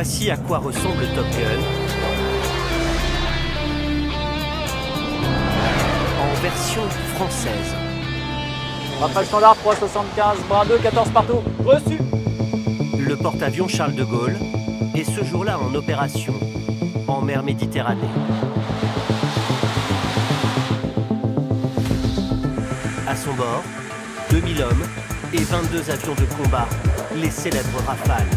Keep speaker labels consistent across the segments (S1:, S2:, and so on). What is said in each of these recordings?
S1: Voici à quoi ressemble Top Gun en version française.
S2: Rafale standard 375, bras 2, 14 partout. Reçu.
S1: Le porte-avions Charles de Gaulle est ce jour-là en opération en mer Méditerranée. À son bord, 2000 hommes et 22 avions de combat, les célèbres Rafales.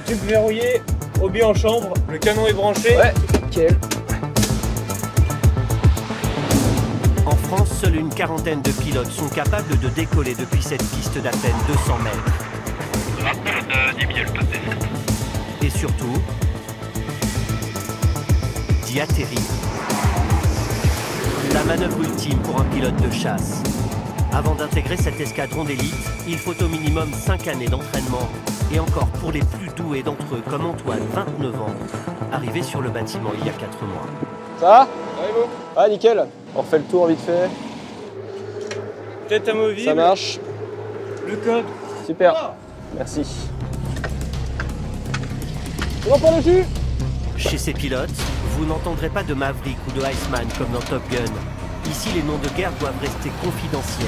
S3: Tube verrouillé, obus en chambre, le canon est branché.
S2: Ouais, nickel.
S1: En France, seule une quarantaine de pilotes sont capables de décoller depuis cette piste d'à peine 200 mètres.
S4: Rappel de 10 000, pas de décès.
S1: Et surtout, d'y atterrir. La manœuvre ultime pour un pilote de chasse. Avant d'intégrer cet escadron d'élite, il faut au minimum 5 années d'entraînement. Et encore pour les plus doués d'entre eux, comme Antoine, 29 ans, arrivé sur le bâtiment il y a 4 mois.
S2: Ça va? Ah, nickel. On refait le tour vite fait.
S3: Tête amovible.
S2: Ça marche.
S3: Le code.
S2: Super. Merci. C'est bon pour le cul?
S1: Chez ces pilotes, vous n'entendrez pas de Maverick ou de Iceman comme dans Top Gun. Ici, les noms de guerre doivent rester confidentiels,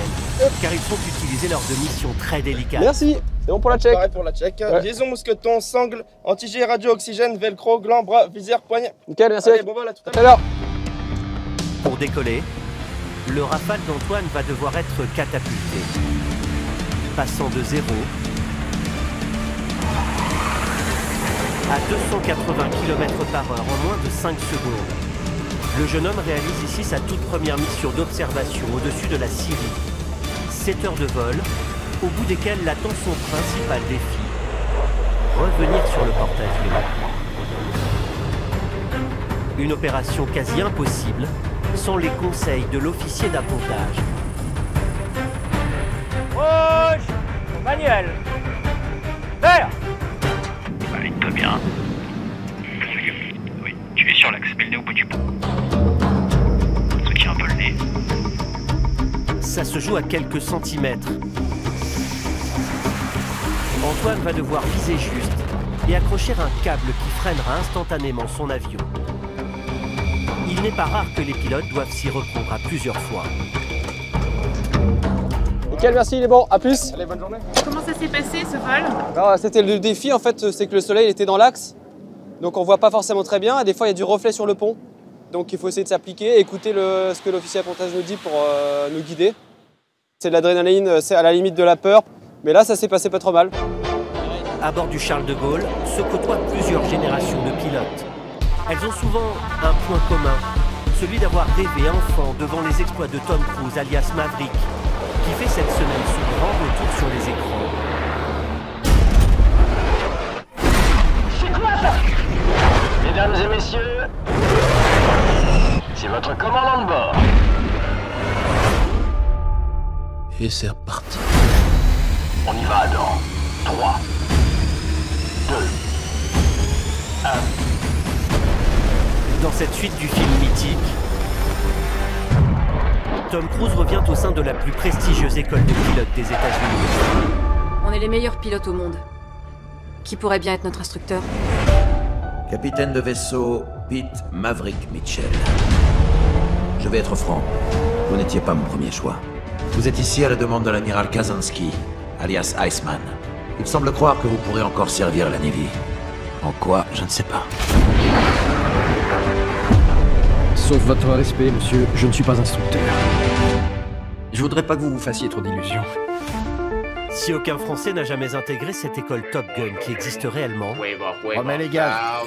S1: car ils sont utilisés lors de missions très délicates.
S2: Merci. C'est bon pour la check?
S5: Pareil pour la check.
S2: Ouais.
S5: Liaison mousqueton, sangle, anti-G, radio, oxygène, velcro, gland, bras, visière, poignet.
S2: Nickel, merci.
S5: Allez, bon vol, à tout
S2: À l'heure.
S1: Pour décoller, le Rafale d'Antoine va devoir être catapulté, passant de 0 à 280 km/h en moins de 5 secondes. Le jeune homme réalise ici sa toute première mission d'observation au-dessus de la Syrie. 7 heures de vol, au bout desquelles l'attend son principal défi, revenir sur le porte-avions. Une opération quasi impossible, sans les conseils de l'officier d'appontage.
S2: Rouge. Manuel. Vert.
S4: Aligne-toi bien. Oui, tu es sur l'axe, mets le nez au bout du bout. Soutiens un peu le nez.
S1: Ça se joue à quelques centimètres. Antoine va devoir viser juste et accrocher un câble qui freinera instantanément son avion. Il n'est pas rare que les pilotes doivent s'y reprendre à plusieurs fois.
S2: Nickel, merci, il est bon. À plus.
S5: Allez, bonne journée.
S6: Comment ça s'est passé ce vol?
S2: Alors, c'était le défi en fait, c'est que le soleil était dans l'axe. Donc on voit pas forcément très bien et des fois il y a du reflet sur le pont. Donc il faut essayer de s'appliquer, écouter ce que l'officier d'appontage nous dit pour nous guider. C'est de l'adrénaline, c'est à la limite de la peur. Mais là ça s'est passé pas trop mal.
S1: À bord du Charles de Gaulle se côtoient plusieurs générations de pilotes. Elles ont souvent un point commun, celui d'avoir rêvé enfant devant les exploits de Tom Cruise alias Maverick, qui fait cette semaine son grand retour sur les écrans.
S7: Mesdames et messieurs, c'est votre commandant de bord.
S8: Et c'est reparti.
S7: On y va dans 3, 2, 1.
S1: Dans cette suite du film mythique, Tom Cruise revient au sein de la plus prestigieuse école de pilotes des États-Unis.
S6: On est les meilleurs pilotes au monde. Qui pourrait bien être notre instructeur?
S8: Capitaine de vaisseau, Pete Maverick Mitchell. Je vais être franc, vous n'étiez pas mon premier choix. Vous êtes ici à la demande de l'amiral Kazansky, alias Iceman. Il semble croire que vous pourrez encore servir la Navy. En quoi, je ne sais pas.
S9: Sauf votre respect, monsieur, je ne suis pas instructeur. Je voudrais pas que vous vous fassiez trop d'illusions.
S1: Si aucun Français n'a jamais intégré cette école Top Gun qui existe réellement,
S9: Remets les gars.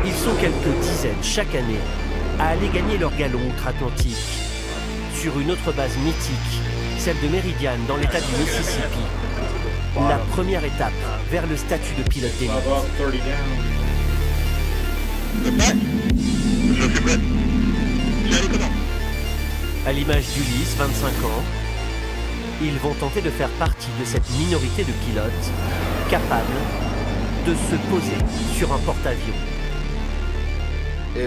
S1: ils sont quelques dizaines chaque année à aller gagner leur galon outre-Atlantique sur une autre base mythique, celle de Meridian dans l'état du Mississippi. La première étape vers le statut de pilote d'élite. À l'image d'Ulysse, 25 ans, ils vont tenter de faire partie de cette minorité de pilotes capables de se poser sur un porte-avions.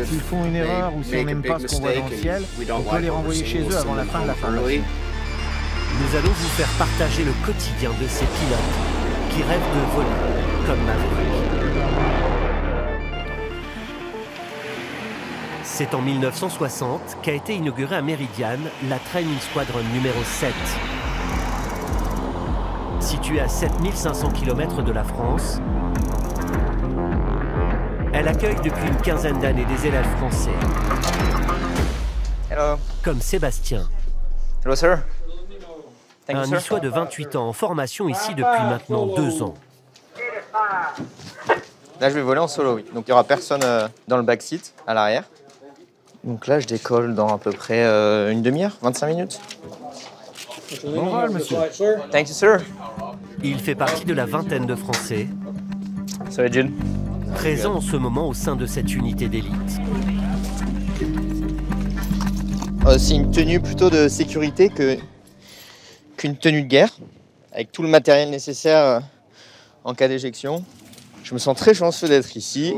S9: S'ils font une erreur ou si on n'aime pas ce qu'on voit dans le ciel, on peut les renvoyer chez eux avant la fin de la formation.
S1: Nous allons vous faire partager le quotidien de ces pilotes qui qui rêve de voler, comme Maverick. C'est en 1960 qu'a été inaugurée à Meridian la Training Squadron numéro 7. Située à 7500 km de la France, elle accueille depuis une quinzaine d'années des élèves français.
S10: Hello.
S1: Comme Sébastien.
S10: Hello, sir.
S1: Un niçois de 28 ans en formation ici depuis maintenant 2 ans.
S10: Là, je vais voler en solo, oui. Donc, il n'y aura personne dans le backseat, à l'arrière. Donc là, je décolle dans à peu près une demi-heure, 25 minutes.
S9: Bon vol, monsieur.
S10: Thank you, sir.
S1: Il fait partie de la vingtaine de Français
S10: Ça va, Jill?
S1: présents en ce moment au sein de cette unité d'élite.
S10: C'est une tenue plutôt de sécurité qu'une tenue de guerre, avec tout le matériel nécessaire en cas d'éjection. Je me sens très chanceux d'être ici.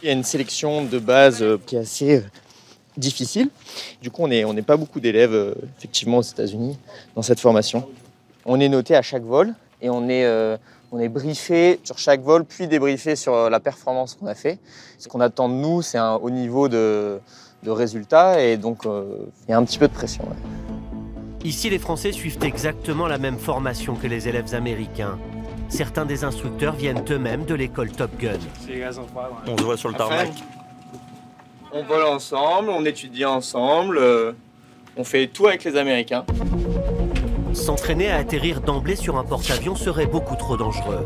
S10: Il y a une sélection de base qui est assez difficile. Du coup, on n'est pas beaucoup d'élèves, effectivement, aux États-Unis, dans cette formation. On est noté à chaque vol et on est briefé sur chaque vol, puis débriefé sur la performance qu'on a fait. Ce qu'on attend de nous, c'est un haut niveau de résultats et donc il y a un petit peu de pression. Ouais.
S1: Ici, les Français suivent exactement la même formation que les élèves américains. Certains des instructeurs viennent eux-mêmes de l'école Top Gun.
S11: On se voit sur le tarmac.
S10: On vole ensemble, on étudie ensemble, on fait tout avec les Américains.
S1: S'entraîner à atterrir d'emblée sur un porte-avions serait beaucoup trop dangereux.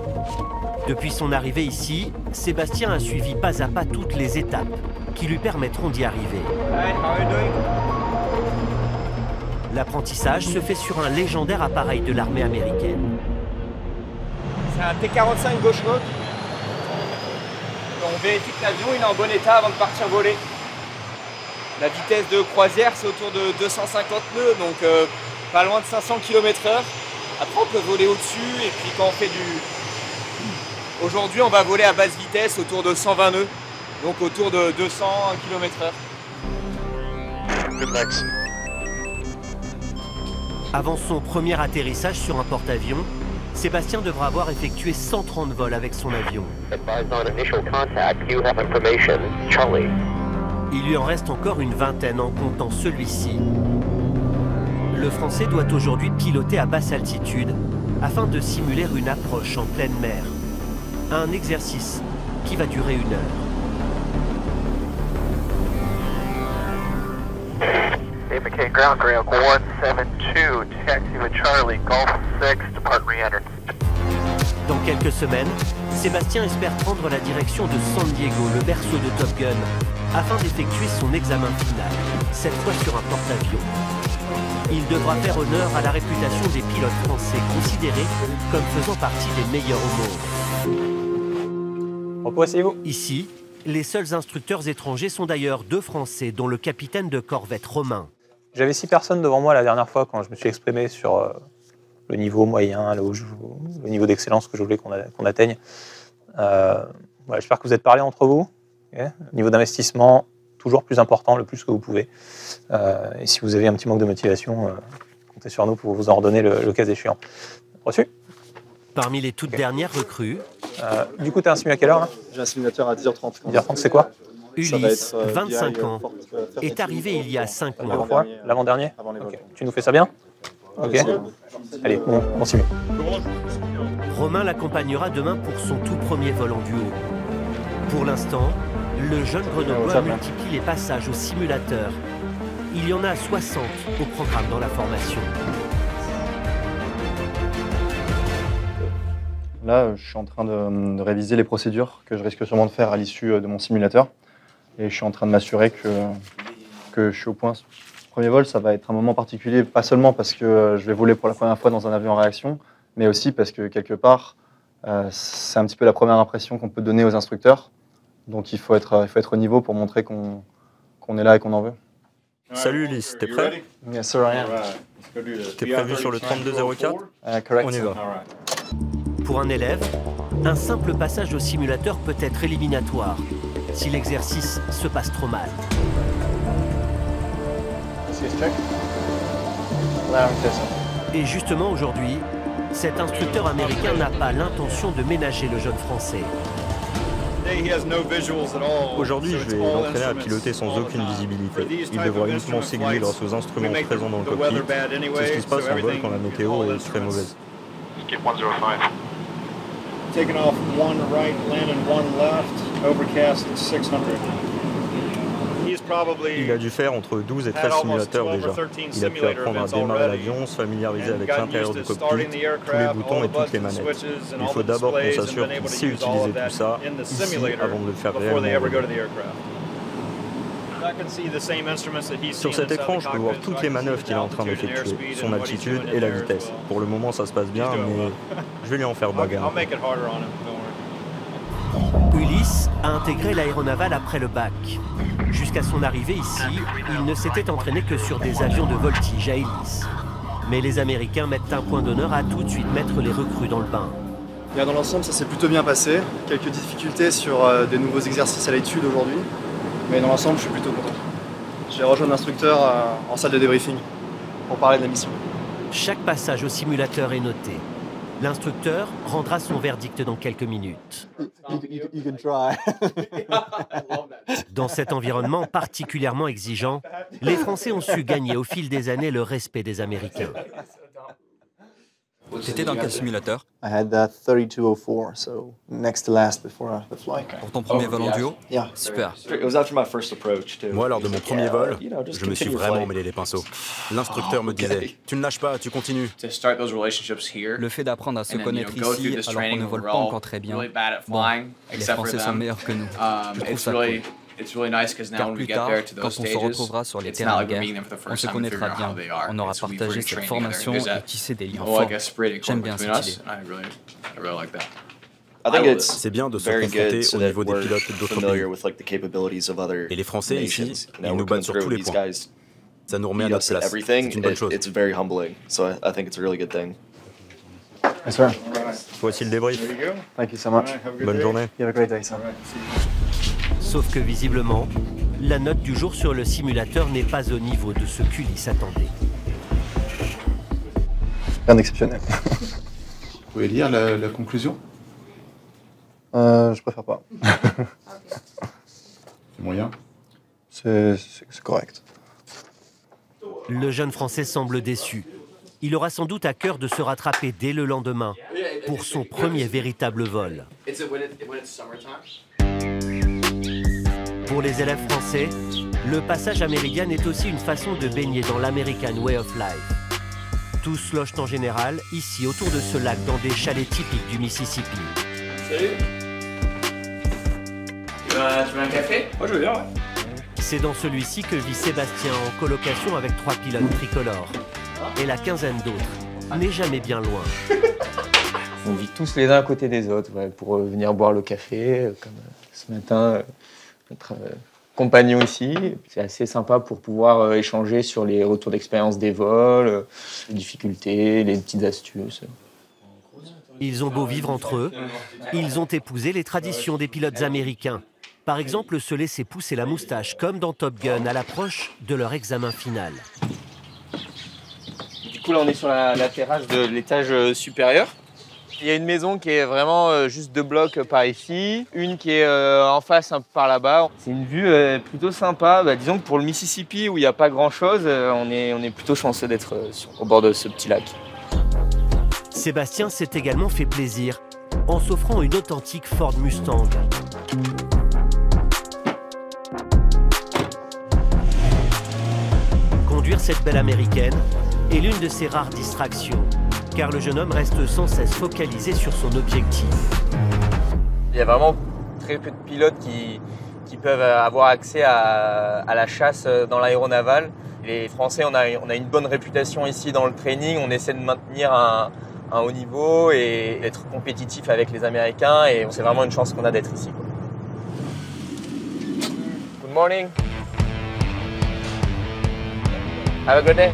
S1: Depuis son arrivée ici, Sébastien a suivi pas à pas toutes les étapes qui lui permettront d'y arriver. L'apprentissage se fait sur un légendaire appareil de l'armée américaine.
S10: C'est un T-45 gauche-côte. On vérifie que l'avion est en bon état avant de partir voler. La vitesse de croisière, c'est autour de 250 nœuds, donc pas loin de 500 km/h. Après, on peut voler au-dessus, et puis quand on fait du... Aujourd'hui, on va voler à basse vitesse, autour de 120 nœuds, donc autour de 200 km/h.
S4: Good Max.
S1: Avant son premier atterrissage sur un porte-avions, Sébastien devra avoir effectué 130 vols avec son avion. Il lui en reste encore une vingtaine en comptant celui-ci. Le Français doit aujourd'hui piloter à basse altitude afin de simuler une approche en pleine mer. Un exercice qui va durer 1 heure.
S4: APK ground rail 172, taxi with Charlie, Golf 6, depart re-enter.
S1: Dans quelques semaines, Sébastien espère prendre la direction de San Diego, le berceau de Top Gun, afin d'effectuer son examen final, cette fois sur un porte-avions. Il devra faire honneur à la réputation des pilotes français, considérés comme faisant partie des meilleurs au monde.
S3: Repos, asseyez-vous.
S1: Ici, les seuls instructeurs étrangers sont d'ailleurs 2 Français, dont le capitaine de corvette Romain.
S3: J'avais 6 personnes devant moi la dernière fois quand je me suis exprimé sur le niveau moyen, le niveau d'excellence que je voulais qu'on atteigne. Voilà, j'espère que vous êtes parlé entre vous. Okay. Niveau d'investissement, toujours plus important, le plus que vous pouvez. Et si vous avez un petit manque de motivation, comptez sur nous pour vous en redonner le cas échéant. Reçu.
S1: Parmi les toutes dernières recrues...
S3: du coup, tu as un simu à quelle heure là?
S12: J'ai un simulateur à 10h30.
S3: 10h30, c'est quoi?
S1: Ulysse, 25 ans, est arrivé il y a 5 mois.
S3: L'avant-dernier? Okay. Tu nous fais ça bien? Ok. Allez, bon simu.
S1: Romain l'accompagnera demain pour son tout premier vol en duo. Pour l'instant, le jeune Grenoblois multiplie les passages au simulateur. Il y en a 60 au programme dans la formation.
S12: Là, je suis en train de réviser les procédures que je risque sûrement de faire à l'issue de mon simulateur. Et je suis en train de m'assurer que je suis au point. Le premier vol, ça va être un moment particulier, pas seulement parce que je vais voler pour la première fois dans un avion en réaction, mais aussi parce que quelque part, c'est un petit peu la première impression qu'on peut donner aux instructeurs. Donc il faut être au niveau pour montrer qu'on est là et qu'on en veut.
S11: Salut Ulysse, t'es prêt?
S12: Yes, sir, I am.
S11: T'es prévu sur le 3204?
S12: Correct.
S11: On y va.
S1: Pour un élève, un simple passage au simulateur peut être éliminatoire si l'exercice se passe trop mal. Et justement aujourd'hui, cet instructeur américain n'a pas l'intention de ménager le jeune Français.
S11: Aujourd'hui, je vais l'entraîner à piloter sans aucune visibilité. Il devra uniquement s'aiguiller grâce aux instruments présents dans le cockpit. C'est ce qui se passe en vol quand la météo est très mauvaise.
S13: Taking off 1 right, landing 1 left, overcast 600.
S11: Il a dû faire entre 12 et 13 simulateurs déjà. Il a pu apprendre à démarrer l'avion, se familiariser avec l'intérieur du cockpit, tous les boutons et toutes les manettes. Il faut d'abord qu'on s'assure qu'il sait utiliser tout ça ici avant de le faire réellement. Sur cet écran, je peux voir toutes les manœuvres qu'il est en train d'effectuer, son altitude et la vitesse. Pour le moment, ça se passe bien, mais je vais lui en faire bagarre.
S1: Ulysse a intégré l'aéronavale après le bac. Jusqu'à son arrivée ici, il ne s'était entraîné que sur des avions de voltige à hélice. Mais les Américains mettent un point d'honneur à tout de suite mettre les recrues dans le bain.
S12: Bien, dans l'ensemble, ça s'est plutôt bien passé. Quelques difficultés sur des nouveaux exercices à l'étude aujourd'hui. Mais dans l'ensemble, je suis plutôt content. J'ai rejoint l'instructeur en salle de débriefing pour parler de la mission.
S1: Chaque passage au simulateur est noté. L'instructeur rendra son verdict dans quelques minutes. Dans cet environnement particulièrement exigeant, les Français ont su gagner au fil des années le respect des Américains.
S14: T'étais dans quel simulateur?
S15: I had that 3204, so next to last before the flight.
S14: Pour ton premier vol en duo?
S15: Yeah.
S14: Super.
S16: Moi, lors de mon premier vol, je me suis vraiment mêlé les pinceaux. L'instructeur me disait « Tu ne lâches pas, tu continues ».
S14: Le fait d'apprendre à se connaître ici, alors qu'on ne vole pas encore très bien, bon, les Français sont meilleurs que nous. Je trouve ça cool. Car plus tard, quand on se retrouvera sur les terrains de guerre, on se connaîtra bien, on aura partagé cette formation et tissé des liens forts. J'aime bien cette idée.
S16: C'est bien de se confronter au niveau des pilotes d'autres pays. Et les Français ici, ils nous battent sur tous les points. Ça nous remet à notre place. C'est une bonne chose.
S11: Voici le débrief.
S12: Thank you so much.
S11: Bonne journée.
S12: You have a great day, sir.
S1: Sauf que visiblement, la note du jour sur le simulateur n'est pas au niveau de ce qu'Ulysse attendait.
S12: Rien d'exceptionnel.
S17: Vous pouvez lire la conclusion?
S12: Je préfère pas.
S17: C'est moyen?
S12: C'est correct.
S1: Le jeune Français semble déçu. Il aura sans doute à cœur de se rattraper dès le lendemain pour son premier véritable vol. Pour les élèves français, le passage à Meridian est aussi une façon de baigner dans l'American Way of Life. Tous logent en général ici autour de ce lac dans des chalets typiques du Mississippi.
S18: Salut. Tu veux un café?
S2: Moi je veux bien, ouais.
S1: C'est dans celui-ci que vit Sébastien en colocation avec 3 pilotes tricolores. Et la quinzaine d'autres n'est jamais bien loin.
S19: On vit tous les uns à côté des autres, ouais, pour venir boire le café, comme ce matin. Notre compagnon ici. C'est assez sympa pour pouvoir échanger sur les retours d'expérience des vols, les difficultés, les petites astuces.
S1: Ils ont beau vivre entre eux, ils ont épousé les traditions des pilotes américains. Par exemple, se laisser pousser la moustache comme dans Top Gun à l'approche de leur examen final.
S10: Du coup, là, on est sur la terrasse de l'étage supérieur. Il y a une maison qui est vraiment juste 2 blocs par ici, une qui est en face un peu par là-bas. C'est une vue plutôt sympa. Disons que pour le Mississippi où il n'y a pas grand-chose, on est plutôt chanceux d'être au bord de ce petit lac.
S1: Sébastien s'est également fait plaisir en s'offrant une authentique Ford Mustang. Conduire cette belle américaine est l'une de ses rares distractions. Car le jeune homme reste sans cesse focalisé sur son objectif.
S10: Il y a vraiment très peu de pilotes qui peuvent avoir accès à la chasse dans l'aéronavale. Les Français, on a une bonne réputation ici dans le training. On essaie de maintenir un haut niveau et d'être compétitif avec les Américains. Et c'est vraiment une chance qu'on a d'être ici, quoi. Good morning. Have a good day.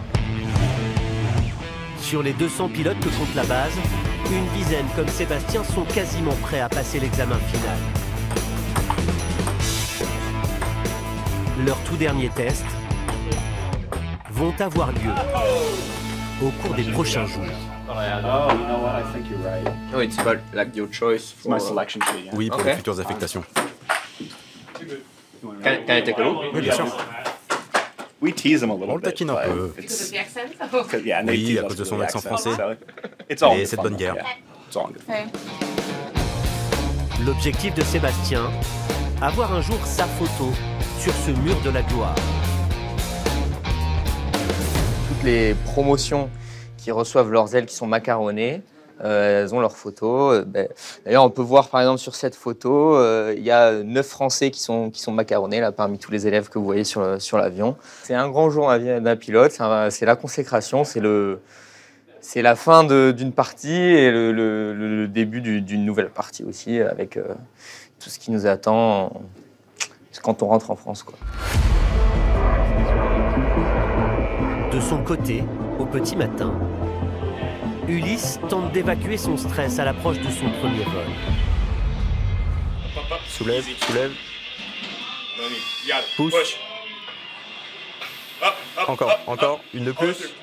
S1: Sur les 200 pilotes que compte la base, une dizaine comme Sébastien sont quasiment prêts à passer l'examen final. Leurs tout derniers tests vont avoir lieu. au cours des prochains jours.
S16: Oui, pour les futures affectations.
S12: Can I take a look?
S16: Oui, bien sûr. On le taquine un peu. Oui, à cause de son accent français. Et cette bonne guerre.
S1: L'objectif de Sébastien, avoir un jour sa photo sur ce mur de la gloire.
S19: Toutes les promotions qui reçoivent leurs ailes qui sont macaronnées, elles ont leurs photos. D'ailleurs, on peut voir par exemple sur cette photo, il y a 9 Français qui sont macaronnés là, parmi tous les élèves que vous voyez sur l'avion. C'est un grand jour d'un pilote, c'est la consécration, c'est la fin d'une partie et le début d'une nouvelle partie aussi, avec tout ce qui nous attend quand on rentre en France, quoi.
S1: De son côté, au petit matin, Ulysse tente d'évacuer son stress à l'approche de son premier vol.
S11: Soulève, soulève.
S1: Pousse.
S11: Encore, une de plus.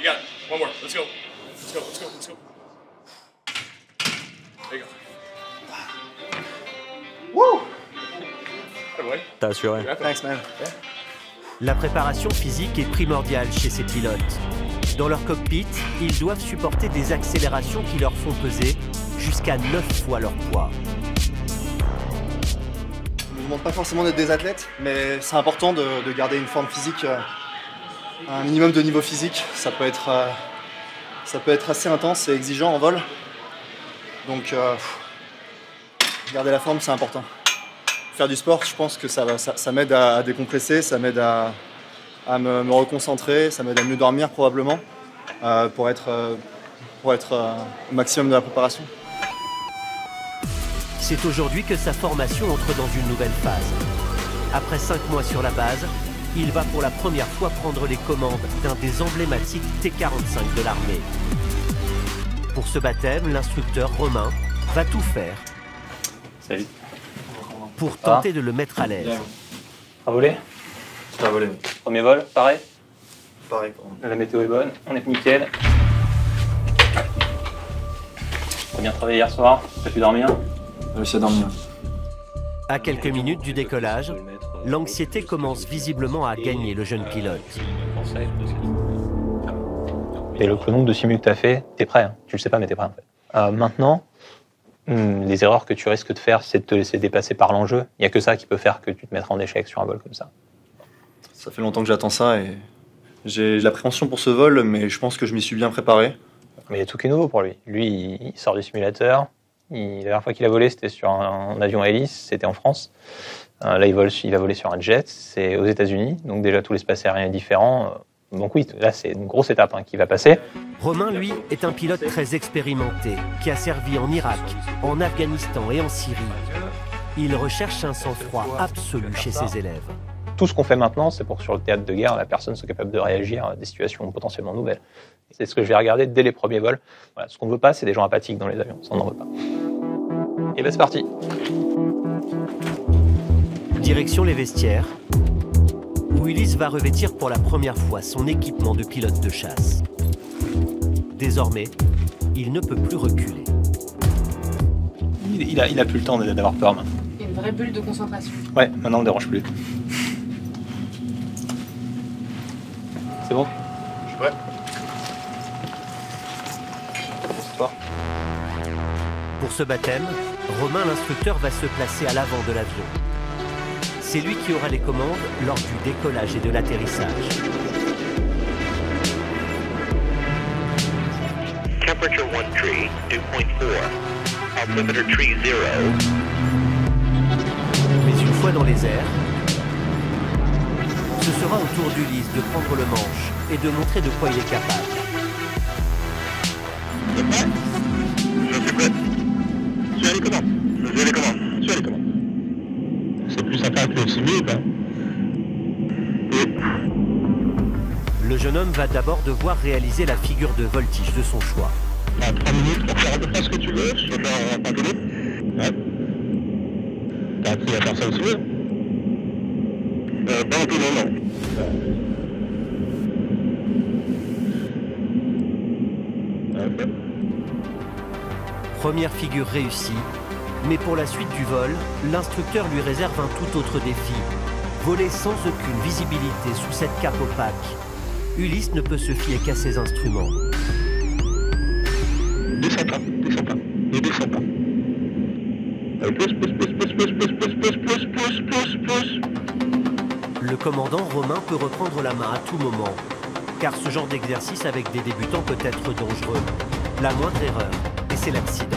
S11: T'as assuré.
S12: Thanks, man.
S1: La préparation physique est primordiale chez ces pilotes. Dans leur cockpit, ils doivent supporter des accélérations qui leur font peser jusqu'à 9 fois leur poids.
S12: Je ne demande pas forcément d'être des athlètes, mais c'est important de garder une forme physique, un minimum de niveau physique. Ça peut être assez intense et exigeant en vol. Donc, garder la forme, c'est important. Faire du sport, je pense que ça m'aide à décompresser, ça m'aide à me reconcentrer, ça m'aide à mieux dormir probablement pour être au maximum de la préparation.
S1: C'est aujourd'hui que sa formation entre dans une nouvelle phase. Après 5 mois sur la base, il va pour la première fois prendre les commandes d'un des emblématiques T-45 de l'armée. Pour ce baptême, l'instructeur Romain va tout faire.
S3: Salut.
S1: Pour tenter de le mettre à l'aise.
S3: Ça a volé?
S12: Ça a volé.
S3: Premier vol, pareil?
S12: Pareil.
S3: La météo est bonne, on est nickel. T'as bien travaillé hier soir? T'as pu dormir?
S12: J'ai réussi à dormir.
S1: À quelques minutes du décollage, l'anxiété commence visiblement à gagner le jeune pilote.
S3: Et le nombre de simuls que t'as fait, t'es prêt, hein. Tu le sais pas mais t'es prêt en fait. Maintenant, les erreurs que tu risques de faire, c'est de te laisser dépasser par l'enjeu. Il n'y a que ça qui peut faire que tu te mettras en échec sur un vol comme ça.
S12: Ça fait longtemps que j'attends ça et j'ai de l'appréhension pour ce vol, mais je pense que je m'y suis bien préparé.
S3: Mais il y a tout qui est nouveau pour lui. Lui, il sort du simulateur. La dernière fois qu'il a volé, c'était sur un avion à hélice, c'était en France. Là, il va voler sur un jet, c'est aux États-Unis. Donc déjà, tout l'espace aérien est différent. Donc oui, là, c'est une grosse étape qui va passer.
S1: Romain, lui, est un pilote très expérimenté, qui a servi en Irak, en Afghanistan et en Syrie. Il recherche un sang-froid absolu chez ses élèves.
S3: Tout ce qu'on fait maintenant, c'est pour que sur le théâtre de guerre, la personne soit capable de réagir à des situations potentiellement nouvelles. C'est ce que je vais regarder dès les premiers vols. Voilà, ce qu'on ne veut pas, c'est des gens apathiques dans les avions. Ça, on n'en veut pas. Et bien, c'est parti.
S1: Direction les vestiaires, où Ulysse va revêtir pour la première fois son équipement de pilote de chasse. Désormais, il ne peut plus reculer.
S3: Il a plus le temps d'avoir peur maintenant.
S6: Il y a une vraie bulle de concentration.
S3: Ouais, maintenant on ne dérange plus. C'est bon?
S12: Je suis prêt.
S1: Pour ce baptême, Romain, l'instructeur, va se placer à l'avant de l'avion. C'est lui qui aura les commandes lors du décollage et de l'atterrissage.
S7: Temperature 1 tree, 2.4. Altimeter tree 0.
S1: Mais une fois dans les airs, ce sera au tour d'Ulysse de prendre le manche et de montrer de quoi il est capable.
S7: C'est plus sympa que le simule, hein?
S1: Le jeune homme va d'abord devoir réaliser la figure de voltige de son choix.
S7: 3 minutes pour faire à peu près ce que tu veux, je peux faire un peu d'eau. Ouais. T'as appris à faire ça aussi, pas un peu, non.
S1: Première figure réussie, mais pour la suite du vol, l'instructeur lui réserve un tout autre défi. Voler sans aucune visibilité sous cette cape opaque. Ulysse ne peut se fier qu'à ses instruments.
S7: Descends pas. Ne descends pas. Pousse.
S1: Le commandant Romain peut reprendre la main à tout moment, car ce genre d'exercice avec des débutants peut être dangereux. La moindre erreur, et c'est l'accident.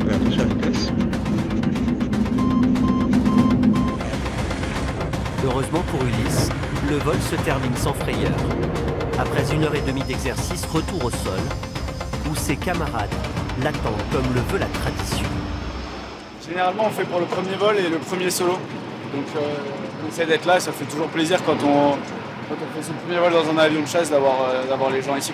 S7: Attention à la vitesse.
S1: Heureusement pour Ulysse, le vol se termine sans frayeur. Après 1h30 d'exercice, retour au sol, où ses camarades l'attendent comme le veut la tradition.
S2: Généralement, on fait pour le premier vol et le premier solo. Donc on essaie d'être là, ça fait toujours plaisir quand on fait son premier vol dans un avion de chasse d'avoir les gens ici.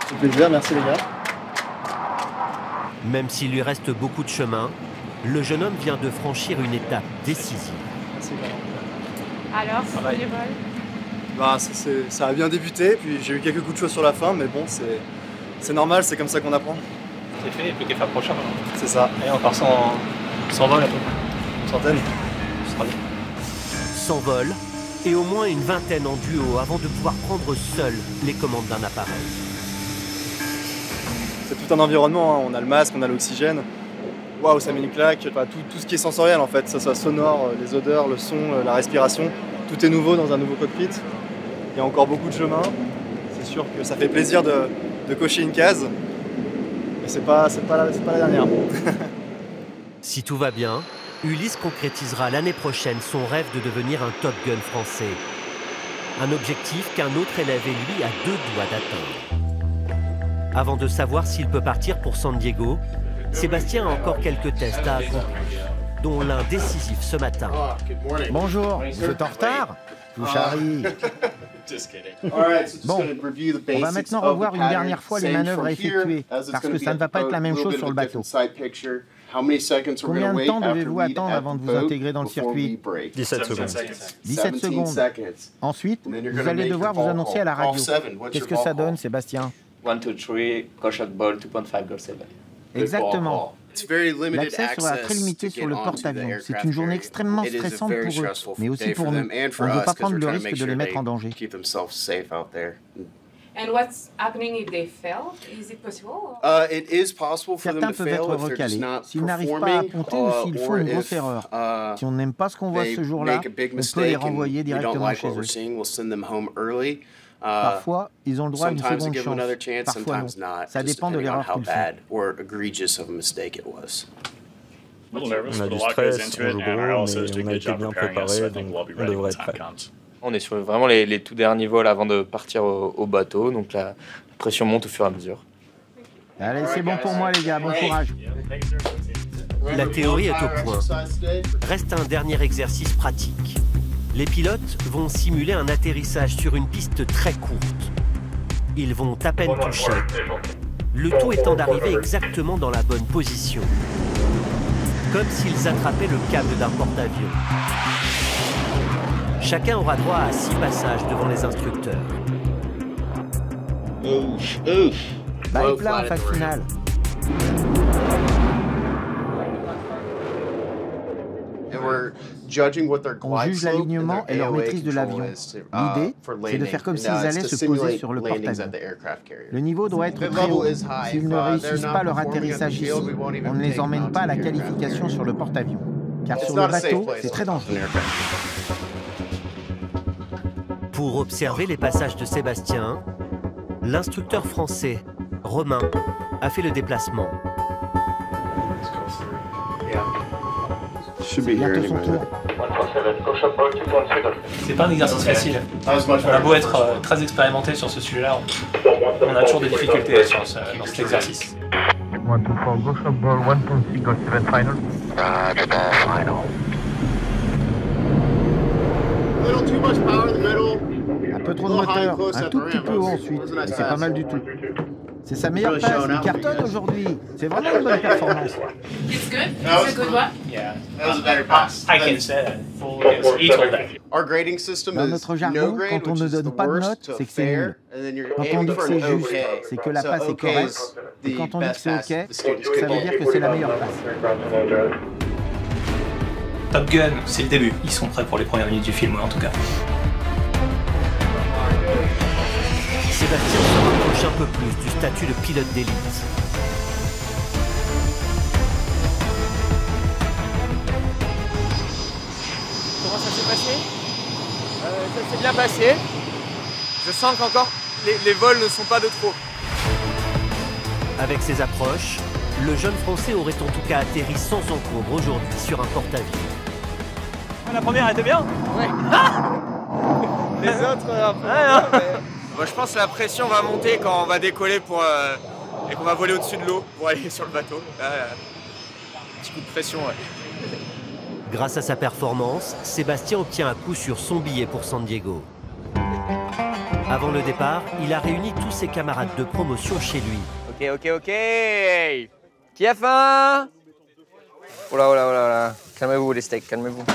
S12: C'est plaisir, merci les gars.
S1: Même s'il lui reste beaucoup de chemin, le jeune homme vient de franchir une étape décisive.
S20: Alors, premier vol?
S12: Bah, ça a bien débuté, puis j'ai eu quelques coups de chaud sur la fin, mais bon, c'est normal, c'est comme ça qu'on apprend.
S3: C'est fait, plus qu'à faire prochain.
S12: C'est ça.
S3: Et encore 100 vols à peu près.
S12: Une centaine.
S3: Ce sera bien.
S1: 100 vols et au moins une vingtaine en duo avant de pouvoir prendre seul les commandes d'un appareil.
S12: C'est tout un environnement, hein. On a le masque, on a l'oxygène. Waouh, ça met une claque. Enfin, tout ce qui est sensoriel en fait, que ce soit sonore, les odeurs, le son, la respiration. Tout est nouveau dans un nouveau cockpit. Il y a encore beaucoup de chemin. C'est sûr que ça fait plaisir de cocher une case. Mais c'est pas la dernière.
S1: Si tout va bien, Ulysse concrétisera l'année prochaine son rêve de devenir un Top Gun français. Un objectif qu'un autre élève et lui a 2 doigts d'atteindre. Avant de savoir s'il peut partir pour San Diego, Sébastien a encore quelques tests à accomplir, dont l'un décisif ce matin.
S21: Bonjour, vous êtes en retard? Vous charrie. Bon, on va maintenant revoir une dernière fois les manœuvres à effectuer, parce que ça ne va pas être la même chose sur le bateau. Combien de temps devez-vous attendre avant de vous intégrer dans le circuit?
S11: 17 secondes.
S21: 17 secondes. Ensuite, vous allez devoir vous annoncer à la radio. Qu'est-ce que ça donne, Sébastien?
S19: 1, 2, 3, go shot ball, 2.5, go 7.
S21: Exactement. L'accès sera très limité sur le porte-avions. C'est une journée extrêmement stressante pour eux, mais aussi pour nous. On ne veut pas prendre le risque de les mettre en danger. Certains peuvent être recalés s'ils n'arrivent pas à ponter ou s'ils font une grosse erreur. Si on n'aime pas ce qu'on voit ce jour-là, on peut les renvoyer directement chez eux. Parfois, ils ont le droit à une seconde chance. Parfois, non. Ça dépend de l'erreur qu'ils font.
S11: On a du stress, on joue gros, mais on a été bien préparé, donc on devrait être prêt.
S19: On est sur vraiment les tout derniers vols avant de partir au bateau, donc la pression monte au fur et à mesure.
S21: Allez, c'est bon pour moi les gars, bon courage.
S1: La théorie est au point. Reste un dernier exercice pratique. Les pilotes vont simuler un atterrissage sur une piste très courte. Ils vont à peine toucher, le tout étant d'arriver exactement dans la bonne position. Comme s'ils attrapaient le câble d'un porte-avions. Chacun aura droit à 6 passages devant les instructeurs.
S21: Bye plat en phase finale. On juge l'alignement et leur maîtrise de l'avion. L'idée, c'est de faire comme s'ils allaient se poser sur le porte-avions. Le niveau doit être très haut. S'ils ne réussissent pas leur atterrissage ici, on ne les emmène pas à la qualification sur le porte-avions. Car sur le bateau, c'est très dangereux.
S1: Pour observer les passages de Sébastien, l'instructeur français, Romain, a fait le déplacement.
S21: Bientôt son tour.
S3: C'est pas un exercice facile. On a beau être très expérimenté sur ce sujet-là, on a toujours des difficultés dans cet exercice.
S7: 1, 2, 4, go shot ball, 1.6, go 7 final. Roger, ball final.
S21: Un peu trop de moteur, un tout petit peu haut ensuite, et c'est pas mal du tout. C'est sa meilleure passe, il cartonne aujourd'hui. C'est vraiment une bonne performance.
S6: It's good? It's a good one?
S13: Yeah, that was a better pass. I can say that. He told that.
S21: Our grading system Dans notre jargon, quand on ne donne pas de note, c'est que c'est nul. Quand on dit que c'est juste, c'est que la passe est correcte. Et quand on dit que c'est OK, ça veut dire que c'est la meilleure passe.
S3: Top Gun, c'est le début. Ils sont prêts pour les premières minutes du film, en tout cas.
S1: Sébastien se rapproche un peu plus du statut de pilote d'élite.
S2: Comment ça s'est passé? Ça s'est bien passé. Je sens qu'encore les vols ne sont pas de trop.
S1: Avec ses approches, le jeune Français aurait en tout cas atterri sans encombre aujourd'hui sur un porte-avions.
S2: La première était bien? Ouais. Les autres, Bon, je pense que la pression va monter quand on va décoller et qu'on va voler au-dessus de l'eau pour aller sur le bateau. Petit coup de pression, ouais.
S1: Grâce à sa performance, Sébastien obtient à coup sûr son billet pour San Diego. Avant le départ, il a réuni tous ses camarades de promotion chez lui.
S19: Ok. Qui a faim? Oh là. Calmez-vous les steaks, calmez-vous.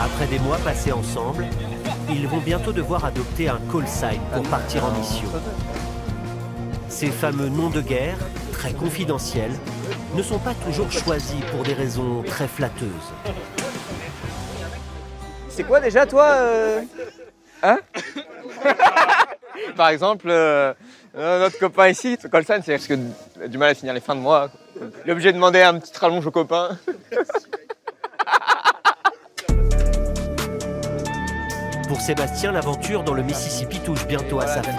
S1: Après des mois passés ensemble, ils vont bientôt devoir adopter un call sign pour partir en mission. Ces fameux noms de guerre, très confidentiels, ne sont pas toujours choisis pour des raisons très flatteuses.
S19: C'est quoi déjà toi Hein? Par exemple, notre copain ici, son call sign, c'est parce qu'il a du mal à finir les fins de mois. Il est obligé de demander un petit rallonge au copain.
S1: Pour Sébastien, l'aventure dans le Mississippi touche bientôt à sa fin.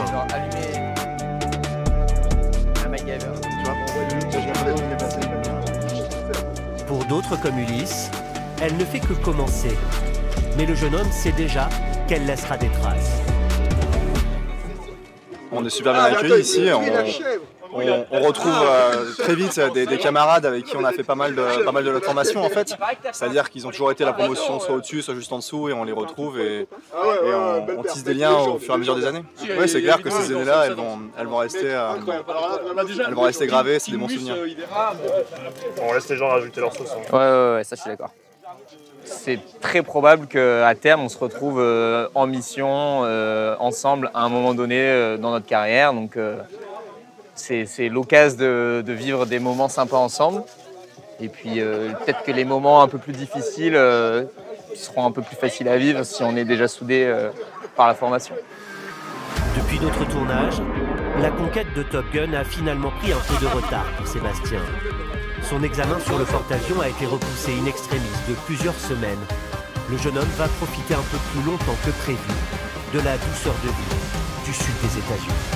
S1: Pour d'autres comme Ulysse, elle ne fait que commencer. Mais le jeune homme sait déjà qu'elle laissera des traces.
S12: On est super bien accueillis ici. On retrouve très vite des camarades avec qui on a fait pas mal de notre formation en fait. C'est-à-dire qu'ils ont toujours été la promotion soit au-dessus, soit juste en dessous et on les retrouve et on tisse des liens au fur et à mesure des années. Oui, c'est clair que ces années-là, elles vont rester gravées, c'est des bons souvenirs.
S11: On laisse les gens rajouter leur sauce.
S19: Ouais, ça je suis d'accord. C'est très probable qu'à terme on se retrouve en mission ensemble à un moment donné dans notre carrière. Donc c'est l'occasion de vivre des moments sympas ensemble. Et puis peut-être que les moments un peu plus difficiles seront un peu plus faciles à vivre si on est déjà soudés par la formation.
S1: Depuis d'autres tournages, la conquête de Top Gun a finalement pris un peu de retard pour Sébastien. Son examen sur le porte-avions a été repoussé in extremis de plusieurs semaines. Le jeune homme va profiter un peu plus longtemps que prévu de la douceur de vie du sud des États-Unis.